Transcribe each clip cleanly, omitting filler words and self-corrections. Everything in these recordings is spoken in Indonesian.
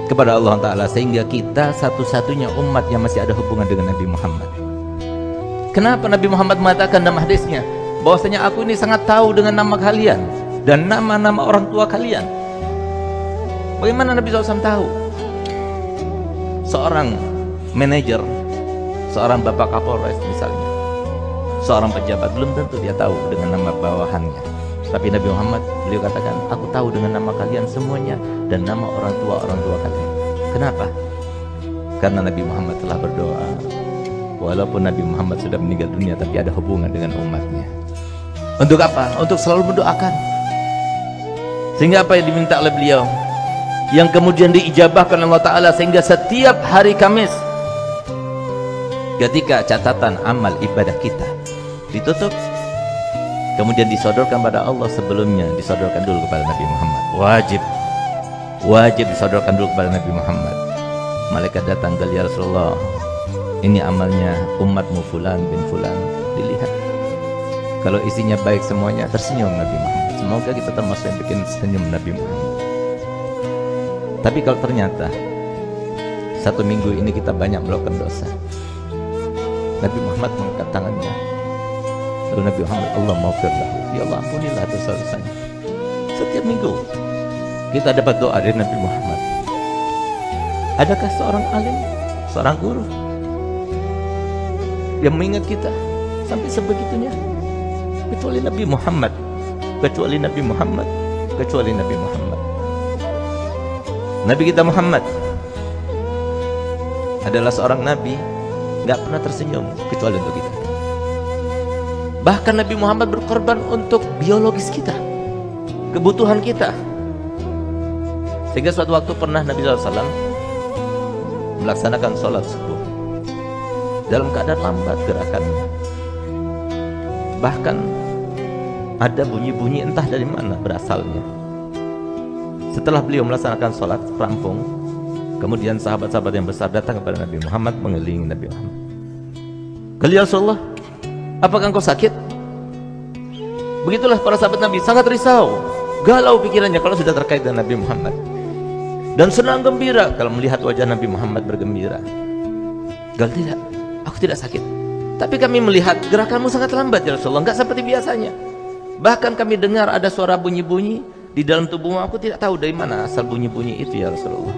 kepada Allah Ta'ala, sehingga kita satu-satunya umat yang masih ada hubungan dengan Nabi Muhammad. Kenapa Nabi Muhammad mengatakan dalam hadisnya bahwasanya aku ini sangat tahu dengan nama kalian dan nama-nama orang tua kalian? Bagaimana Nabi SAW tahu? Seorang manajer, seorang bapak Kapolres misalnya, seorang pejabat, belum tentu dia tahu dengan nama bawahannya. Tapi Nabi Muhammad, beliau katakan, aku tahu dengan nama kalian semuanya dan nama orang tua kalian. Kenapa? Karena Nabi Muhammad telah berdoa, walaupun Nabi Muhammad sudah meninggal dunia, tapi ada hubungan dengan umatnya. Untuk apa? Untuk selalu mendoakan. Sehingga apa yang diminta oleh beliau, yang kemudian diijabahkan Allah Ta'ala, sehingga setiap hari Kamis ketika catatan amal ibadah kita ditutup, kemudian disodorkan pada Allah, sebelumnya disodorkan dulu kepada Nabi Muhammad. Wajib disodorkan dulu kepada Nabi Muhammad. Malaikat datang, ya Rasulullah, ini amalnya umatmu fulan bin fulan, dilihat. Kalau isinya baik semuanya, tersenyum Nabi Muhammad. Semoga kita termasuk yang bikin senyum Nabi Muhammad. Tapi kalau ternyata satu minggu ini kita banyak melakukan dosa, Nabi Muhammad mengangkat tangannya, lalu Nabi Muhammad, Allah maghfirlah, ya Allah ampunilah dosa-dosanya. Setiap minggu kita dapat doa dari Nabi Muhammad. Adakah seorang alim, seorang guru yang mengingat kita sampai sebegitunya? Kecuali Nabi Muhammad, kecuali Nabi Muhammad, kecuali Nabi Muhammad. Nabi kita Muhammad adalah seorang nabi, nggak pernah tersenyum kecuali untuk kita. Bahkan Nabi Muhammad berkorban untuk biologis kita, kebutuhan kita. Sehingga suatu waktu pernah Nabi SAW melaksanakan sholat subuh dalam keadaan lambat gerakannya. Bahkan ada bunyi-bunyi entah dari mana berasalnya. Setelah beliau melaksanakan sholat rampung, kemudian sahabat-sahabat yang besar datang kepada Nabi Muhammad, mengelilingi Nabi Muhammad. Ya Rasulullah, apakah engkau sakit? Begitulah para sahabat Nabi, sangat risau, galau pikirannya kalau sudah terkait dengan Nabi Muhammad, dan senang gembira kalau melihat wajah Nabi Muhammad bergembira. Tidak, aku tidak sakit, tapi kami melihat gerakanmu sangat lambat ya Rasulullah, enggak seperti biasanya. Bahkan kami dengar ada suara bunyi-bunyi di dalam tubuhmu, aku tidak tahu dari mana asal bunyi-bunyi itu ya Rasulullah.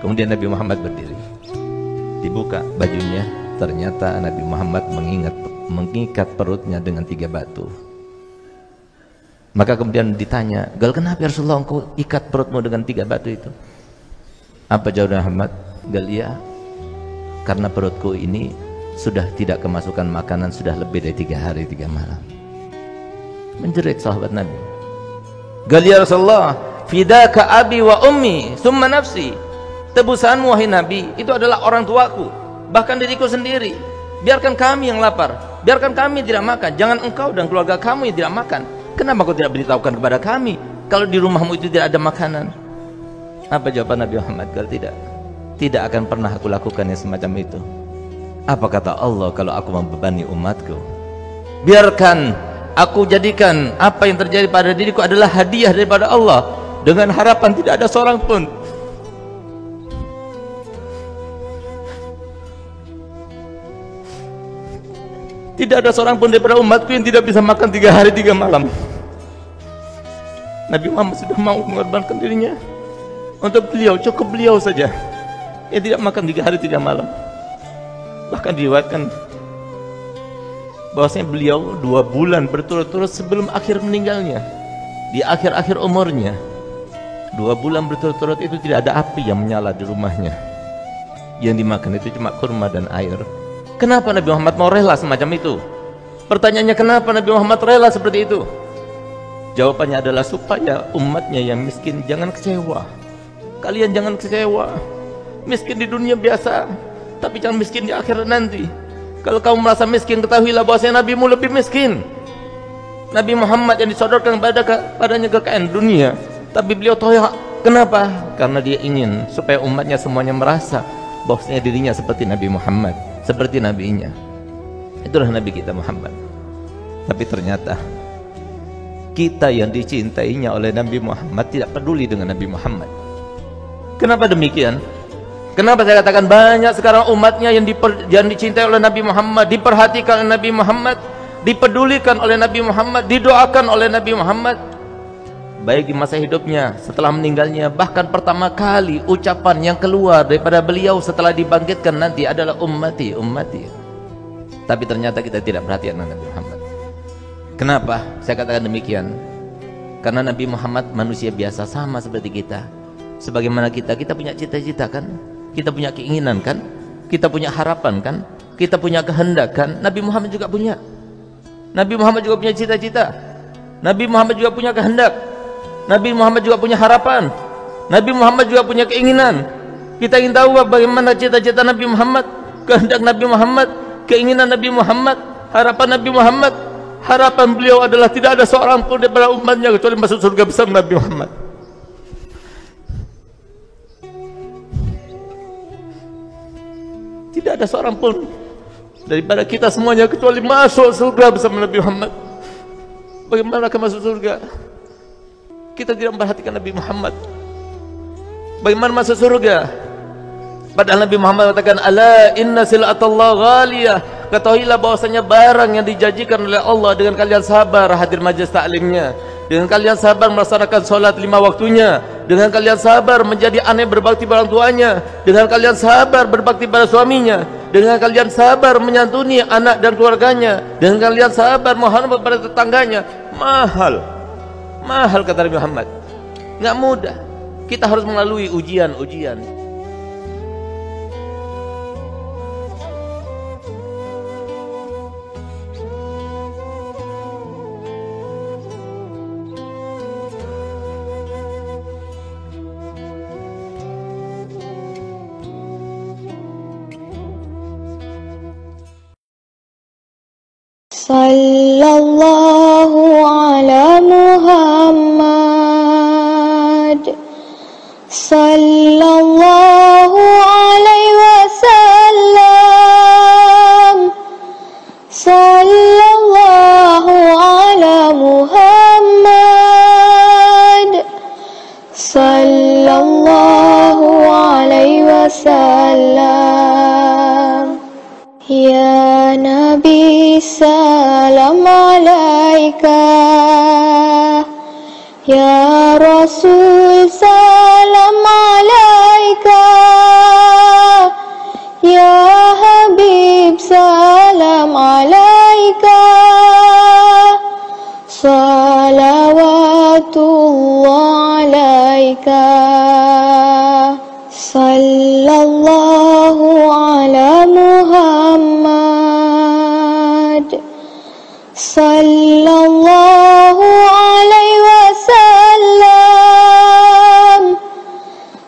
Kemudian Nabi Muhammad berdiri, dibuka bajunya, ternyata Nabi Muhammad mengikat perutnya dengan 3 batu. Maka kemudian ditanya, kenapa ya Rasulullah engkau ikat perutmu dengan 3 batu itu? Apa jawab Muhammad? Ya, karena perutku ini sudah tidak kemasukan makanan sudah lebih dari 3 hari 3 malam. Menjerit sahabat Nabi. Ya Rasulullah, fidaka abi wa ummi summa nafsi. Tebusanmu wahai Nabi, itu adalah orang tuaku, bahkan diriku sendiri. Biarkan kami yang lapar, biarkan kami tidak makan, jangan engkau dan keluarga kamu yang tidak makan. Kenapa kau tidak beritahukan kepada kami kalau di rumahmu itu tidak ada makanan? Apa jawaban Nabi Muhammad? Tidak akan pernah aku lakukan yang semacam itu. Apa kata Allah kalau aku membebani umatku? Biarkan aku jadikan apa yang terjadi pada diriku adalah hadiah daripada Allah, dengan harapan tidak ada seorang pun daripada umatku yang tidak bisa makan 3 hari 3 malam. Nabi Muhammad sudah mau mengorbankan dirinya untuk beliau, cukup beliau saja yang tidak makan 3 hari 3 malam. Bahkan diriwayatkan bahwasanya beliau 2 bulan berturut-turut sebelum akhir meninggalnya, di akhir-akhir umurnya, 2 bulan berturut-turut itu tidak ada api yang menyala di rumahnya. Yang dimakan itu cuma kurma dan air. Kenapa Nabi Muhammad mau rela semacam itu? Pertanyaannya, kenapa Nabi Muhammad rela seperti itu? Jawabannya adalah supaya umatnya yang miskin jangan kecewa. Kalian jangan kecewa. Miskin di dunia biasa, tapi jangan miskin di akhirat nanti. Kalau kamu merasa miskin, ketahuilah bahwasanya nabimu lebih miskin. Nabi Muhammad yang disodorkan padanya kekayaan dunia, tapi beliau tahu kenapa? Karena dia ingin supaya umatnya semuanya merasa bahwasanya dirinya seperti Nabi Muhammad, seperti nabinya. Itulah Nabi kita Muhammad. Tapi ternyata kita yang dicintainya oleh Nabi Muhammad tidak peduli dengan Nabi Muhammad. Kenapa demikian? Kenapa saya katakan banyak sekarang umatnya yang dicintai oleh Nabi Muhammad, diperhatikan oleh Nabi Muhammad, dipedulikan oleh Nabi Muhammad, didoakan oleh Nabi Muhammad, baik di masa hidupnya, setelah meninggalnya, bahkan pertama kali ucapan yang keluar daripada beliau setelah dibangkitkan nanti adalah ummati, ummati. Tapi ternyata kita tidak perhatian dengan Nabi Muhammad. Kenapa saya katakan demikian? Karena Nabi Muhammad manusia biasa, sama seperti kita. Sebagaimana kita punya cita-cita kan? Kita punya keinginan kan? Kita punya harapan kan? Kita punya kehendak kan? Nabi Muhammad juga punya. Nabi Muhammad juga punya cita-cita. Nabi Muhammad juga punya kehendak. Nabi Muhammad juga punya harapan. Nabi Muhammad juga punya keinginan. Kita ingin tahu bagaimana cita-cita Nabi Muhammad, kehendak Nabi Muhammad, keinginan Nabi Muhammad, harapan Nabi Muhammad. Harapan beliau adalah tidak ada seorang pun daripada umatnya kecuali masuk surga bersama Nabi Muhammad. Tidak ada seorang pun daripada kita semuanya kecuali masuk surga bersama Nabi Muhammad. Bagaimana akan masuk surga? Kita tidak memperhatikan Nabi Muhammad. Bagaimana masuk surga? Padahal Nabi Muhammad katakan, ala inna sil'atallah ghaliyah. Ketahuilah bahwasanya barang yang dijanjikan oleh Allah dengan kalian sabar hadir majelis taklimnya, dengan kalian sabar melaksanakan sholat 5 waktunya, dengan kalian sabar menjadi anak berbakti pada orang tuanya, dengan kalian sabar berbakti pada suaminya, dengan kalian sabar menyantuni anak dan keluarganya, dengan kalian sabar mohon kepada tetangganya. Mahal kata Nabi Muhammad, nggak mudah. Kita harus melalui ujian-ujian. Sallallahu ala Muhammad, sallallahu alaihi wasallam, sallallahu ala Muhammad, sallallahu alaihi wasallam. Ya Nabi salam alaika, ya Rasul salam alaika, ya Habib salam alaika, salawatullah alaika, sallallahu ala Muhammad, sallallahu alaihi wasallam,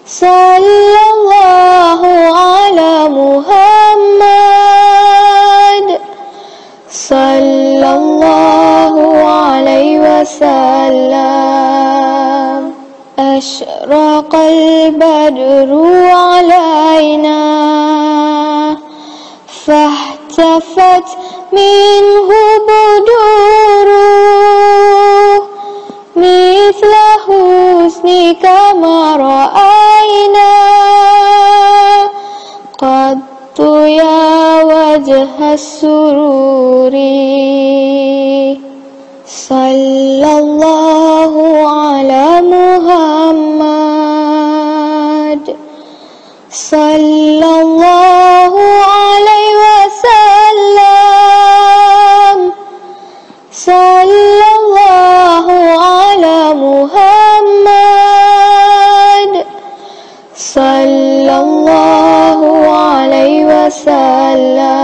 sallallahu ala Muhammad, sallallahu alaihi wasallam. Ashraqal badru alaina, fahtafat minhu buduruh, mithla husnika ma ra'ayna, qattu ya wajhas sururi. Sallallahu ala Muhammad, sallallahu alaihi wasallam, sallallahu ala Muhammad, sallallahu alaihi wasallam.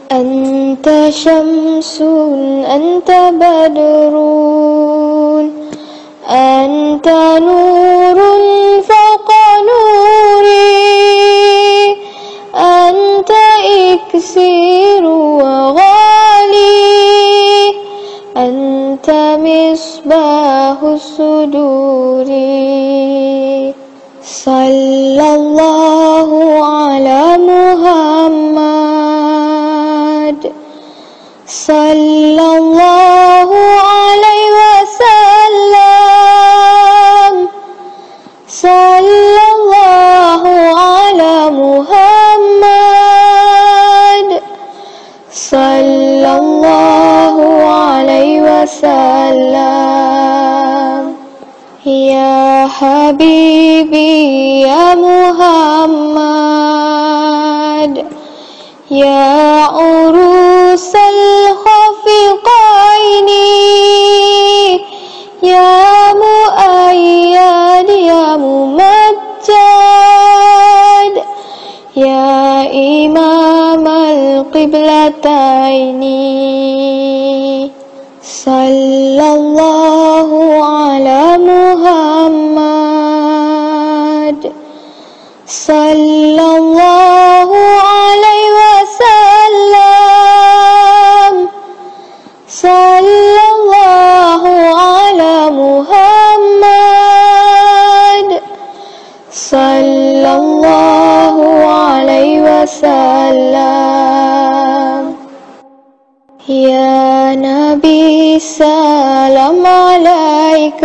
Anta syamsun, anta badrun, anta nurun fawqa nuri, anta iksiru wa ghali, anta misbahus suduri. Sallallahu ala Muhammad, sallallahu alaihi wasallam, sallallahu وسلم يا حبيبي يا محمد يا عروس الخفقين يا مؤيد يا ممجد يا إمام القبلتين صلى الله على محمد صلى الله عليه وسلم صلى الله على محمد صلى الله عليه وسلم يا نبي سلام عليك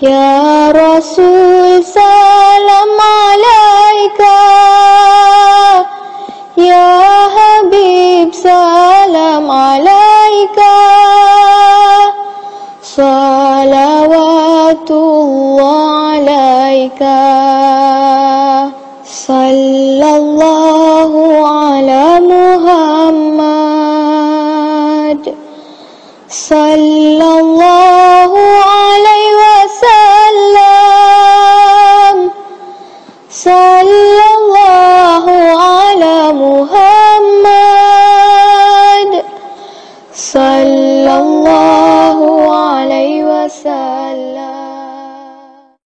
يا رسول سلام عليك يا حبيب سلام عليك صلوات الله عليك صلى الله على محمد صلى